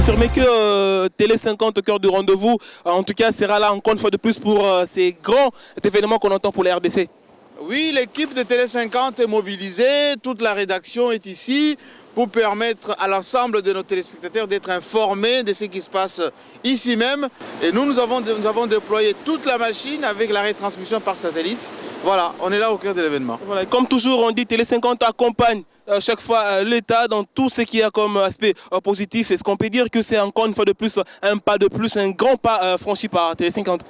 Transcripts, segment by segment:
confirmer que Télé 50 au cœur du rendez-vous, en tout cas, sera là encore une fois de plus pour ces grands événements qu'on entend pour la RDC. Oui, l'équipe de Télé 50 est mobilisée, toute la rédaction est ici pour permettre à l'ensemble de nos téléspectateurs d'être informés de ce qui se passe ici même. Et nous avons déployé toute la machine avec la retransmission par satellite. Voilà, on est là au cœur de l'événement. Voilà, comme toujours, on dit Télé 50 accompagne chaque fois l'État dans tout ce qu'il y a comme aspect positif. Est-ce qu'on peut dire que c'est encore une fois de plus un pas de plus, un grand pas franchi par Télé 50?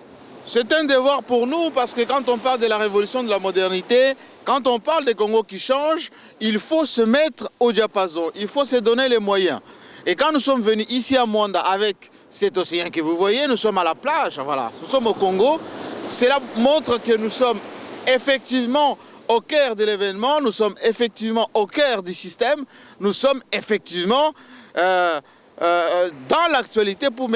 C'est un devoir pour nous parce que quand on parle de la révolution de la modernité, quand on parle des Congo qui changent, il faut se mettre au diapason, il faut se donner les moyens. Et quand nous sommes venus ici à Mwanda avec cet océan que vous voyez, nous sommes à la plage, voilà, nous sommes au Congo. Cela montre que nous sommes effectivement au cœur de l'événement, nous sommes effectivement au cœur du système, nous sommes effectivement dans l'actualité pour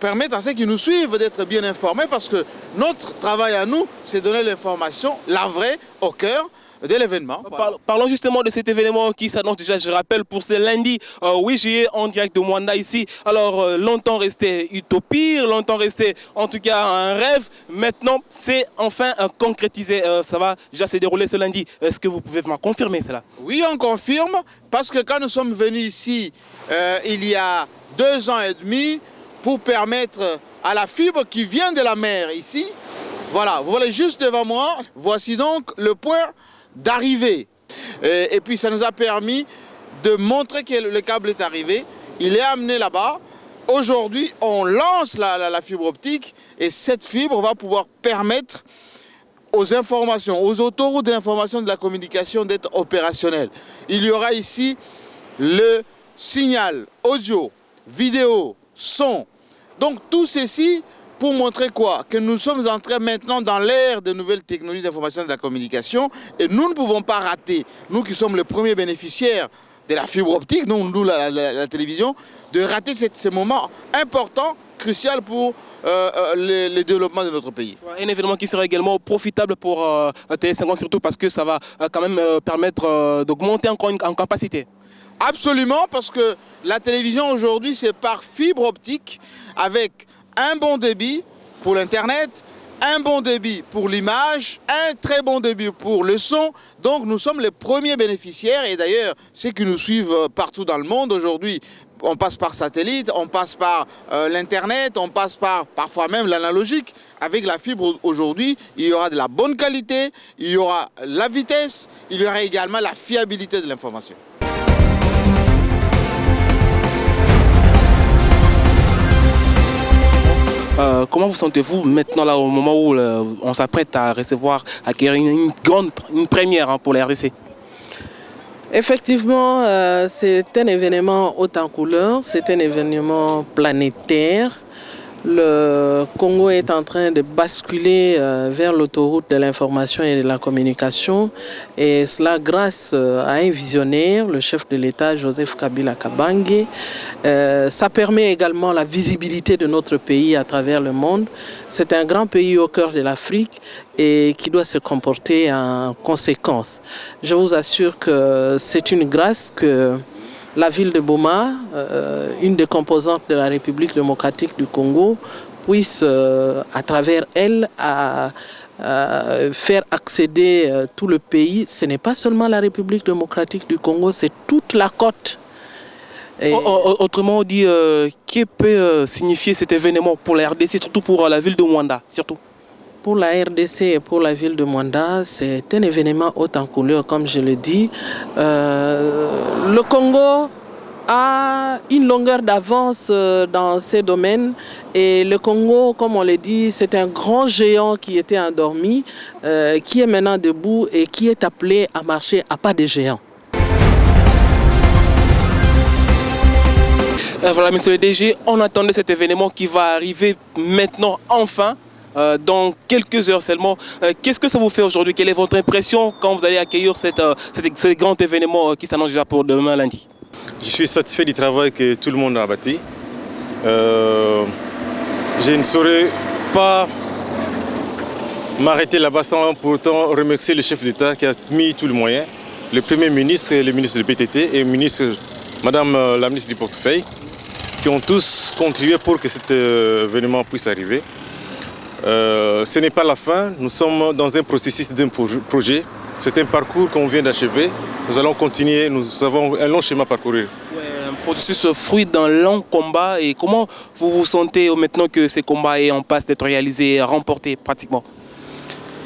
permettre à ceux qui nous suivent d'être bien informés parce que notre travail à nous, c'est donner l'information, la vraie, au cœur de l'événement. Parlons justement de cet événement qui s'annonce déjà, je rappelle, pour ce lundi 8 juillet en direct de Mwanda ici. Alors, longtemps resté utopie, longtemps resté en tout cas un rêve. Maintenant, c'est enfin concrétisé. Ça va déjà se dérouler ce lundi. Est-ce que vous pouvez me confirmer cela? Oui, on confirme parce que quand nous sommes venus ici il y a 2 ans et demi pour permettre à la fibre qui vient de la mer ici, voilà, vous voyez juste devant moi, voici donc le point d'arrivée. Et puis ça nous a permis de montrer que le câble est arrivé. Il est amené là-bas. Aujourd'hui, on lance la fibre optique et cette fibre va pouvoir permettre aux informations, aux autoroutes de l'information de la communication d'être opérationnelles. Il y aura ici le signal audio, vidéo, son. Donc tout ceci pour montrer quoi? Que nous sommes entrés maintenant dans l'ère de nouvelles technologies d'information et de la communication et nous ne pouvons pas rater, nous qui sommes les premiers bénéficiaires de la fibre optique, nous la télévision, de rater ce moment important, crucial pour le développement de notre pays. Un événement qui sera également profitable pour Télé 50 surtout parce que ça va quand même permettre d'augmenter encore en capacité. Absolument, parce que la télévision aujourd'hui c'est par fibre optique avec un bon débit pour l'internet, un bon débit pour l'image, un très bon débit pour le son. Donc nous sommes les premiers bénéficiaires et d'ailleurs ceux qui nous suivent partout dans le monde aujourd'hui, on passe par satellite, on passe par l'internet, on passe par parfois même l'analogique. Avec la fibre aujourd'hui, il y aura de la bonne qualité, il y aura la vitesse, il y aura également la fiabilité de l'information. Comment vous sentez-vous maintenant là au moment où on s'apprête à acquérir une première pour la RDC? Effectivement, c'est un événement haut en couleur, c'est un événement planétaire. Le Congo est en train de basculer vers l'autoroute de l'information et de la communication et cela grâce à un visionnaire, le chef de l'État Joseph Kabila Kabange. Ça permet également la visibilité de notre pays à travers le monde. C'est un grand pays au cœur de l'Afrique et qui doit se comporter en conséquence. Je vous assure que c'est une grâce que la ville de Boma, une des composantes de la République démocratique du Congo, puisse, à travers elle, faire accéder tout le pays. Ce n'est pas seulement la République démocratique du Congo, c'est toute la côte. Et autrement dit, qui peut signifier cet événement pour la RDC, surtout pour la ville de Mwanda, surtout? Pour la RDC et pour la ville de Mwanda, c'est un événement haut en couleur, comme je le dis. Le Congo a une longueur d'avance dans ces domaines et le Congo, comme on le dit, c'est un grand géant qui était endormi, qui est maintenant debout et qui est appelé à marcher à pas de géant. Voilà, monsieur le DG, on attendait cet événement qui va arriver maintenant, enfin. Dans quelques heures seulement. Qu'est-ce que ça vous fait aujourd'hui? Quelle est votre impression quand vous allez accueillir ce grand événement qui s'annonce déjà pour demain lundi? Je suis satisfait du travail que tout le monde a bâti. Je ne saurais pas m'arrêter là-bas sans pour autant remercier le chef d'État qui a mis tous les moyens, le Premier ministre et le ministre du PTT et Madame la ministre du portefeuille, qui qui ont tous contribué pour que cet événement puisse arriver. Ce n'est pas la fin, nous sommes dans un processus d'un projet. C'est un parcours qu'on vient d'achever. Nous allons continuer, nous avons un long chemin à parcourir. Ouais, un processus fruit d'un long combat. Et comment vous vous sentez maintenant que ces combats est en passe d'être réalisés, remportés pratiquement?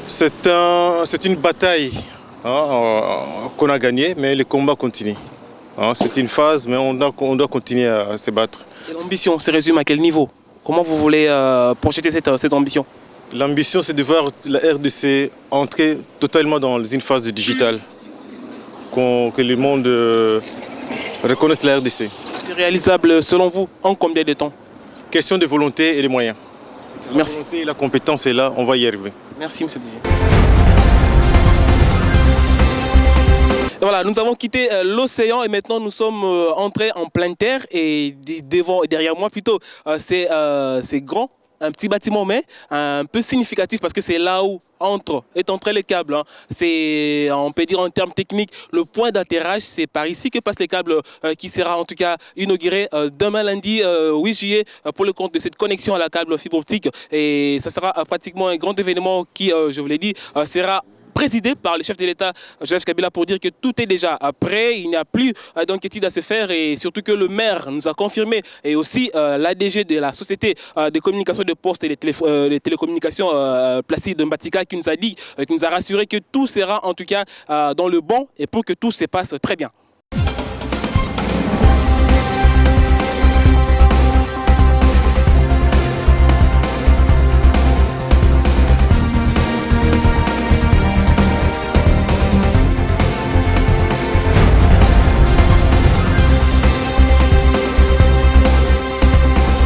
C'est une bataille qu'on a gagnée, mais le combat continue. C'est une phase, mais on doit continuer à se battre. Et l'ambition se résume à quel niveau? Comment vous voulez projeter cette ambition? L'ambition, c'est de voir la RDC entrer totalement dans une phase digitale, que le monde reconnaisse la RDC. C'est réalisable selon vous en combien de temps? Question de volonté et de moyens. Merci. La volonté et la compétence est là, on va y arriver. Merci, monsieur Didier. Voilà, nous avons quitté l'océan et maintenant nous sommes entrés en pleine terre et derrière moi plutôt, c'est grand, un petit bâtiment mais un peu significatif parce que c'est là où est entré les câbles. C'est, on peut dire en termes techniques, le point d'atterrage, c'est par ici que passe les câbles qui sera en tout cas inauguré demain lundi 8 juillet pour le compte de cette connexion à la câble fibre optique. Et ça sera pratiquement un grand événement qui, je vous l'ai dit, sera présidé par le chef de l'État, Joseph Kabila, pour dire que tout est déjà prêt, il n'y a plus d'inquiétude à se faire et surtout que le maire nous a confirmé et aussi l'ADG de la société de communication de poste et des télécommunications Placide Mbatika qui nous a dit, qui nous a rassuré que tout sera en tout cas dans le bon et pour que tout se passe très bien.